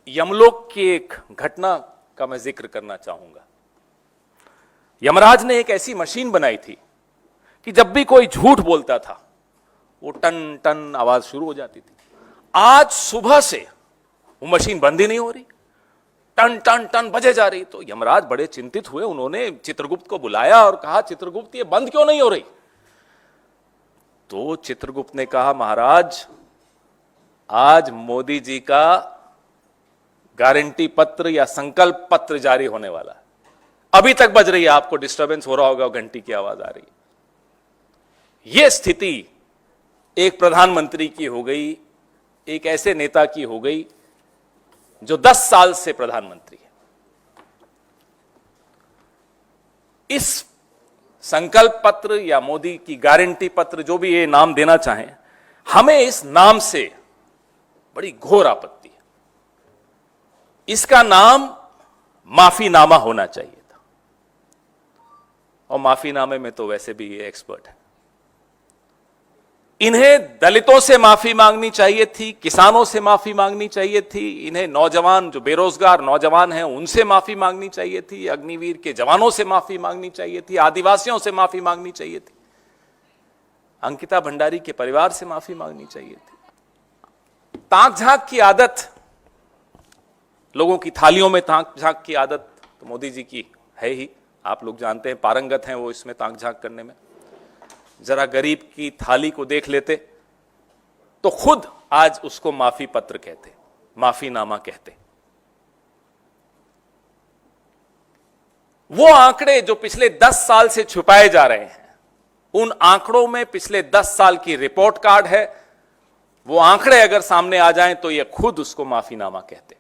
यमलोक की एक घटना का मैं जिक्र करना चाहूंगा। यमराज ने एक ऐसी मशीन बनाई थी कि जब भी कोई झूठ बोलता था वो टन टन आवाज शुरू हो जाती थी। आज सुबह से वो मशीन बंद ही नहीं हो रही, टन टन टन बजे जा रही। तो यमराज बड़े चिंतित हुए, उन्होंने चित्रगुप्त को बुलाया और कहा, चित्रगुप्त ये बंद क्यों नहीं हो रही? तो चित्रगुप्त ने कहा, महाराज आज मोदी जी का गारंटी पत्र या संकल्प पत्र जारी होने वाला है, अभी तक बज रही है, आपको डिस्टरबेंस हो रहा होगा, घंटी की आवाज आ रही है। यह स्थिति एक प्रधानमंत्री की हो गई, एक ऐसे नेता की हो गई जो 10 साल से प्रधानमंत्री है। इस संकल्प पत्र या मोदी की गारंटी पत्र, जो भी ये नाम देना चाहें, हमें इस नाम से बड़ी घोर आपत्ति है। इसका नाम माफीनामा होना चाहिए था, और माफीनामे में तो वैसे भी ये एक्सपर्ट है। इन्हें दलितों से माफी मांगनी चाहिए थी, किसानों से माफी मांगनी चाहिए थी, इन्हें नौजवान जो बेरोजगार नौजवान हैं उनसे माफी मांगनी चाहिए थी, अग्निवीर के जवानों से माफी मांगनी चाहिए थी, आदिवासियों से माफी मांगनी चाहिए थी, अंकिता भंडारी के परिवार से माफी मांगनी चाहिए थी। ताक झांक की आदत, लोगों की थालियों में ताक झांक की आदत तो मोदी जी की है ही, आप लोग जानते हैं, पारंगत हैं वो इसमें ताक झांक करने में। जरा गरीब की थाली को देख लेते तो खुद आज उसको माफी पत्र कहते, माफीनामा कहते। वो आंकड़े जो पिछले 10 साल से छुपाए जा रहे हैं, उन आंकड़ों में पिछले 10 साल की रिपोर्ट कार्ड है। वो आंकड़े अगर सामने आ जाएं तो ये खुद उसको माफीनामा कहते।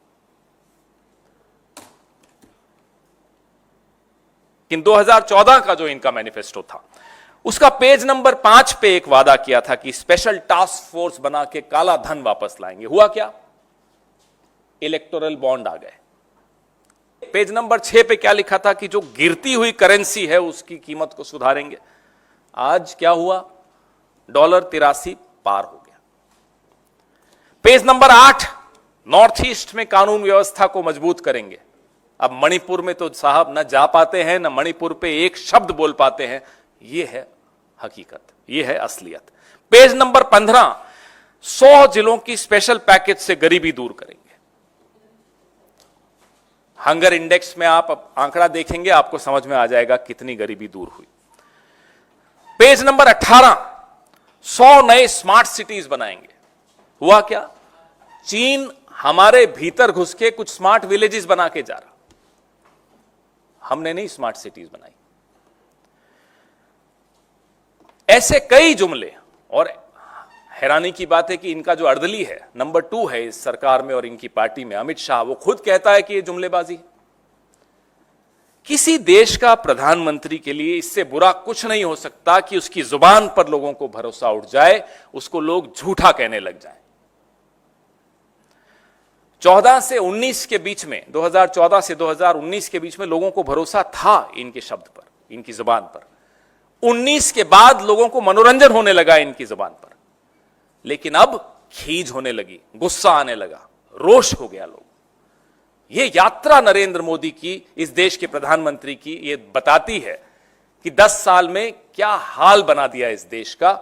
लेकिन 2014 का जो इनका मैनिफेस्टो था, उसका पेज नंबर 5 पे एक वादा किया था कि स्पेशल टास्क फोर्स बना के काला धन वापस लाएंगे। हुआ क्या? इलेक्टोरल बॉन्ड आ गए। पेज नंबर 6 पे क्या लिखा था कि जो गिरती हुई करेंसी है उसकी कीमत को सुधारेंगे। आज क्या हुआ? $83 पार हो गया। पेज नंबर 8, नॉर्थ ईस्ट में कानून व्यवस्था को मजबूत करेंगे। अब मणिपुर में तो साहब न जा पाते हैं, न मणिपुर पे एक शब्द बोल पाते हैं। यह है हकीकत, यह है असलियत। पेज नंबर 15, 100 जिलों की स्पेशल पैकेज से गरीबी दूर करेंगे। हंगर इंडेक्स में आप आंकड़ा देखेंगे, आपको समझ में आ जाएगा कितनी गरीबी दूर हुई। पेज नंबर 18, 100 नए स्मार्ट सिटीज बनाएंगे। हुआ क्या? चीन हमारे भीतर घुस के कुछ स्मार्ट विलेजेस बना के जा रहा, हमने नहीं स्मार्ट सिटीज बनाई। ऐसे कई जुमले, और हैरानी की बात है कि इनका जो अर्दली है, नंबर 2 है इस सरकार में और इनकी पार्टी में, अमित शाह, वो खुद कहता है कि ये जुमलेबाजी है। किसी देश का प्रधानमंत्री के लिए इससे बुरा कुछ नहीं हो सकता कि उसकी जुबान पर लोगों को भरोसा उठ जाए, उसको लोग झूठा कहने लग जाएं। 14 से 19 के बीच में, 2014 से 2019 के बीच में लोगों को भरोसा था इनके शब्द पर, इनकी जुबान पर। 19 के बाद लोगों को मनोरंजन होने लगा इनकी जुबान पर, लेकिन अब खीज होने लगी, गुस्सा आने लगा, रोष हो गया लोग। यह यात्रा नरेंद्र मोदी की, इस देश के प्रधानमंत्री की, यह बताती है कि 10 साल में क्या हाल बना दिया इस देश का,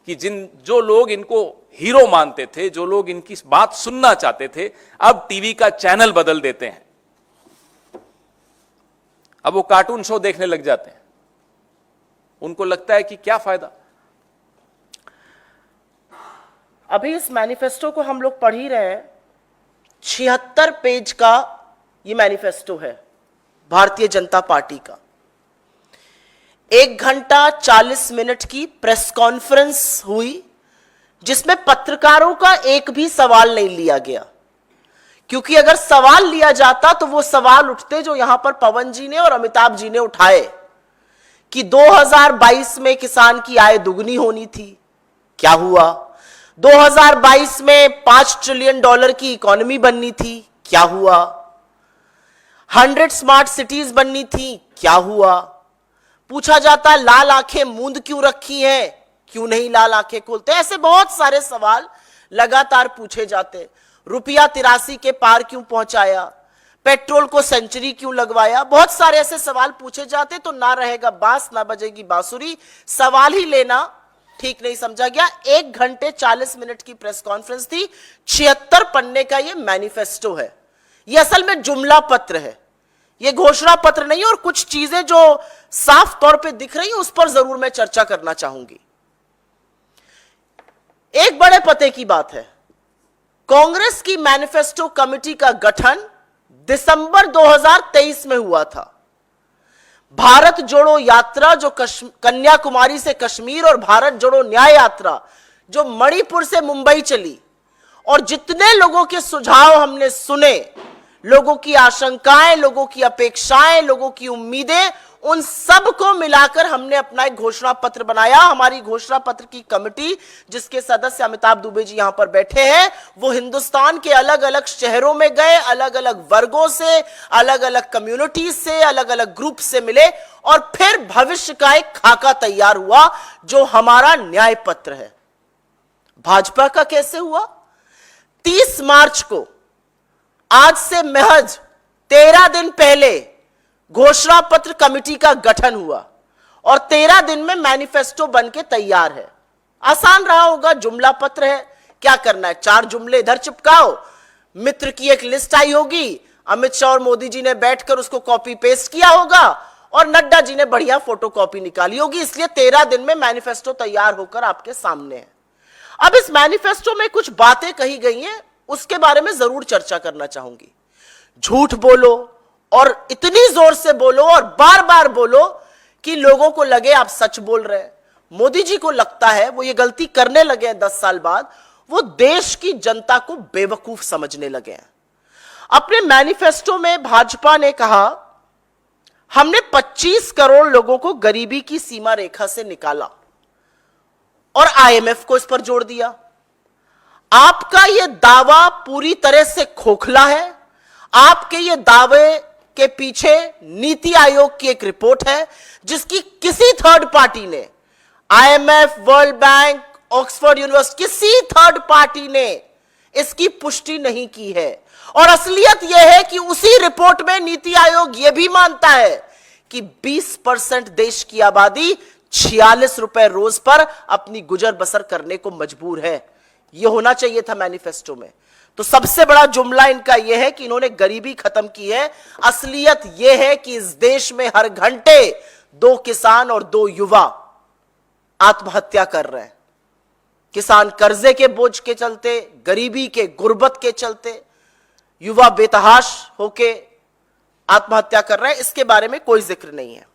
कि जो लोग इनको हीरो मानते थे, जो लोग इनकी बात सुनना चाहते थे, अब टीवी का चैनल बदल देते हैं। अब वो कार्टून शो देखने लग जाते हैं। उनको लगता है कि क्या फायदा। अभी इस मैनिफेस्टो को हम लोग पढ़ ही रहे हैं। 76 पेज का ये मैनिफेस्टो है भारतीय जनता पार्टी का। 1 घंटा 40 मिनट की प्रेस कॉन्फ्रेंस हुई, जिसमें पत्रकारों का एक भी सवाल नहीं लिया गया, क्योंकि अगर सवाल लिया जाता तो वो सवाल उठते जो यहां पर पवन जी ने और अमिताभ जी ने उठाए कि 2022 में किसान की आय दुगनी होनी थी। क्या हुआ? 2022 में $5 ट्रिलियन की इकोनॉमी बननी थी। क्या हुआ? 100 स्मार्ट सिटीज बननी थी। क्या हुआ? पूछा जाता है लाल आंखें मूंद क्यों रखी हैं, क्यों नहीं लाल आंखें खोलते? ऐसे बहुत सारे सवाल लगातार पूछे जाते। रुपया 83 के पार क्यों पहुंचाया, पेट्रोल को सेंचुरी क्यों लगवाया। बहुत सारे ऐसे सवाल पूछे जाते तो ना रहेगा बांस ना बजेगी बांसुरी, सवाल ही लेना ठीक नहीं समझा गया। 1 घंटे 40 मिनट की प्रेस कॉन्फ्रेंस थी, 76 पन्ने का ये मैनिफेस्टो है। ये असल में जुमला पत्र है, ये घोषणा पत्र नहीं है। और कुछ चीजें जो साफ तौर पे दिख रही हैं उस पर जरूर मैं चर्चा करना चाहूंगी। एक बड़े पते की बात है, कांग्रेस की मैनिफेस्टो कमेटी का गठन दिसंबर 2023 में हुआ था। भारत जोड़ो यात्रा जो कन्याकुमारी से कश्मीर और भारत जोड़ो न्याय यात्रा जो मणिपुर से मुंबई चली, और जितने लोगों के सुझाव हमने सुने, लोगों की आशंकाएं, लोगों की अपेक्षाएं, लोगों की उम्मीदें, उन सब को मिलाकर हमने अपना एक घोषणा पत्र बनाया। हमारी घोषणा पत्र की कमेटी, जिसके सदस्य अमिताभ दुबे जी यहां पर बैठे हैं, वो हिंदुस्तान के अलग अलग शहरों में गए, अलग अलग वर्गों से, अलग अलग कम्युनिटीज से, अलग अलग ग्रुप से मिले, और फिर भविष्य का एक खाका तैयार हुआ जो हमारा न्याय पत्र है। भाजपा का कैसे हुआ? 30 मार्च को, आज से महज 13 दिन पहले घोषणा पत्र कमेटी का गठन हुआ और 13 दिन में मैनिफेस्टो बन के तैयार है। आसान रहा होगा, जुमला पत्र है, क्या करना है, 4 जुमले इधर चिपकाओ, मित्र की एक लिस्ट आई होगी, अमित शाह और मोदी जी ने बैठकर उसको कॉपी पेस्ट किया होगा और नड्डा जी ने बढ़िया फोटोकॉपी निकाली होगी। इसलिए 13 दिन में मैनिफेस्टो तैयार होकर आपके सामने है। अब इस मैनिफेस्टो में कुछ बातें कही गई हैं, उसके बारे में जरूर चर्चा करना चाहूंगी। झूठ बोलो और इतनी जोर से बोलो और बार बार बोलो कि लोगों को लगे आप सच बोल रहे हैं। मोदी जी को लगता है, वो ये गलती करने लगे हैं 10 साल बाद, वो देश की जनता को बेवकूफ समझने लगे हैं। अपने मैनिफेस्टो में भाजपा ने कहा, हमने 25 करोड़ लोगों को गरीबी की सीमा रेखा से निकाला और आईएमएफ को इस पर जोड़ दिया। आपका यह दावा पूरी तरह से खोखला है। आपके ये दावे के पीछे नीति आयोग की एक रिपोर्ट है जिसकी किसी थर्ड पार्टी ने, IMF, world bank, Oxford university, किसी थर्ड पार्टी ने इसकी पुष्टि नहीं की है। और असलियत यह है कि उसी रिपोर्ट में नीति आयोग यह भी मानता है कि 20% देश की आबादी 46 रुपए रोज पर अपनी गुजर बसर करने को मजबूर है। यह होना चाहिए था मैनिफेस्टो में। तो सबसे बड़ा जुमला इनका यह है कि इन्होंने गरीबी खत्म की है। असलियत यह है कि इस देश में हर घंटे 2 किसान और 2 युवा आत्महत्या कर रहे हैं। किसान कर्जे के बोझ के चलते, गरीबी के, गुर्बत के चलते युवा बेतहाश होके आत्महत्या कर रहे हैं। इसके बारे में कोई जिक्र नहीं है।